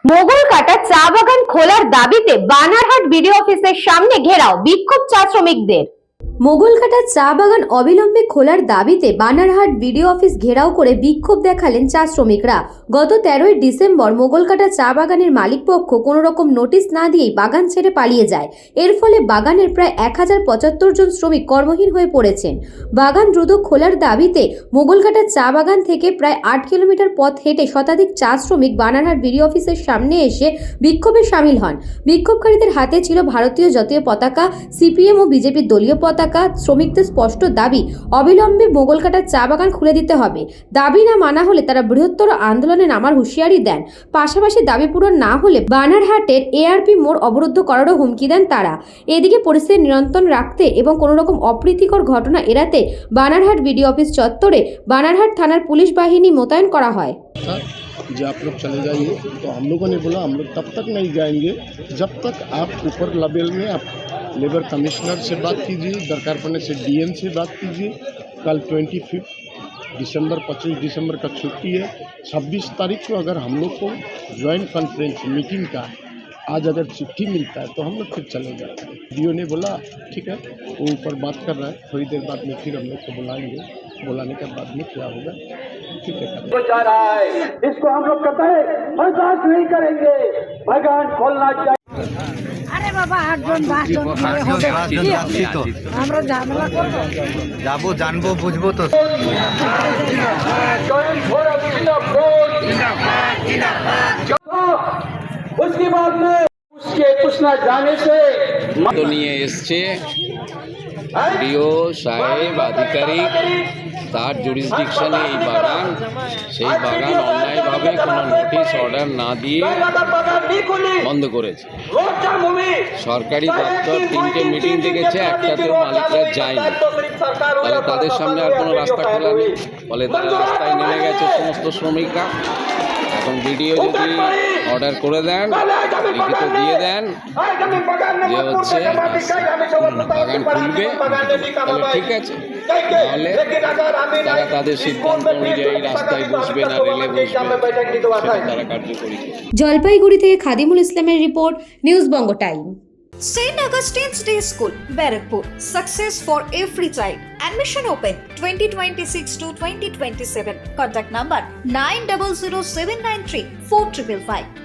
মোগলকাটা চা বাগান খোলার দাবিতে বানারহাট বিডিও অফিসের সামনে ঘেরাও, বিক্ষোভ চা শ্রমিকদের। মোগলকাটা চা বাগান অবিলম্বে খোলার দাবিতে বানারহাট বিডিও অফিস ঘেরাও করে বিক্ষোভ দেখালেন চা শ্রমিকরা। গত 13 ডিসেম্বর মোগলকাটা চা বাগানের মালিকপক্ষ কোনো রকম নোটিশ না দিয়েই বাগান ছেড়ে পালিয়ে যায়। এর ফলে বাগানের প্রায় 1075 জন শ্রমিক কর্মহীন হয়ে পড়েছেন। বাগান দ্রুত খোলার দাবিতে মোগলকাটা চা বাগান থেকে প্রায় 8 কিলোমিটার পথ হেঁটে শতাধিক চা শ্রমিক বানারহাট বিডিও অফিসের সামনে এসে বিক্ষোভে সামিল হন। বিক্ষোভকারীদের হাতে ছিল ভারতীয় জাতীয় পতাকা, সিপিএম ও বিজেপির দলীয় পতাকা। শ্রমিকদের স্পষ্ট দাবি, অবিলম্বে মোগলকাটা চা বাগান খুলে দিতে হবে। দাবি না মানা হলে তারা বৃহত্তর আন্দোলনে নামার হুঁশিয়ারি দেন। পাশাপাশি দাবি পূরণ না হলে বানারহাটের এআরপি মোড় অবরুদ্ধ করারও হুমকি দেন তারা। এদিকে পরিস্থিতি নিয়ন্ত্রণ রাখতে এবং কোনো রকম অপ্রীতিকর ঘটনা এড়াতে বানারহাট বিডিও অফিস চত্বরে বানারহাট থানার পুলিশ বাহিনী মোতায়েন করা হয়। जो आप लोग चले जाइए, तो हम लोगों ने बोला हम लोग तब तक नहीं जाएंगे जब तक आप ऊपर लेवल में आप लेबर कमिश्नर से बात कीजिए, दरकार पड़ने से डीएम से बात कीजिए। कल 25 दिसंबर 25 दिसंबर का छुट्टी है। 26 तारीख को अगर हम लोग को ज्वाइंट कॉन्फ्रेंस मीटिंग का आज अगर चिट्ठी मिलता है तो हम लोग फिर चले जाएंगे। डीओ ने बोला ठीक है, वो ऊपर बात कर रहा है, थोड़ी देर बाद में फिर हम लोग को बुलाएंगे। बुलाने के बाद में क्या होगा ठीक है। जा रहा है इसको हम लोग कहते हैं बर्दाश्त नहीं करेंगे, बागान खोलना चाहिए। আরে বাবা, 8 জন 10 জন তো আমরা ঝামেলা করব, যাবো, জানবো, বুঝবো তো। उसके बाद में उसके कुछ ना जाने से নিয়ে এসছে ডিও সাহেব আধিকারিক, তার জুরিসডিকশনে এই বাগান, সেই বাগান অন্যায়ভাবে কোনো নোটিশ অর্ডার না দিয়ে বন্ধ করেছে। সরকারি দপ্তর 3টে মিটিং ডেকেছে, একটাতেও মালিকরা যায়নি। তাহলে তাদের সামনে আর কোনো রাস্তা খোলা নেই, ফলে তারা রাস্তায় নেমে গেছে সমস্ত শ্রমিকরা। এখন ভিডিও যদি অর্ডার করে দেন, লিখিত দিয়ে দেন যে হচ্ছে বাগান খুলবে, তাহলে ঠিক আছে, তাহলে তারা তাদের সিদ্ধান্ত অনুযায়ী রাস্তায় বসবে না রেলে বসবে, সেটা তারা কার্যকরী করবে। জলপাইগুড়ি থেকে খাদিমুল ইসলামের report, news Banga time. St. Augustine's Day School, Barakpur. Success for every child. Admission open 2026 to 2027. Contact number 900793 4555.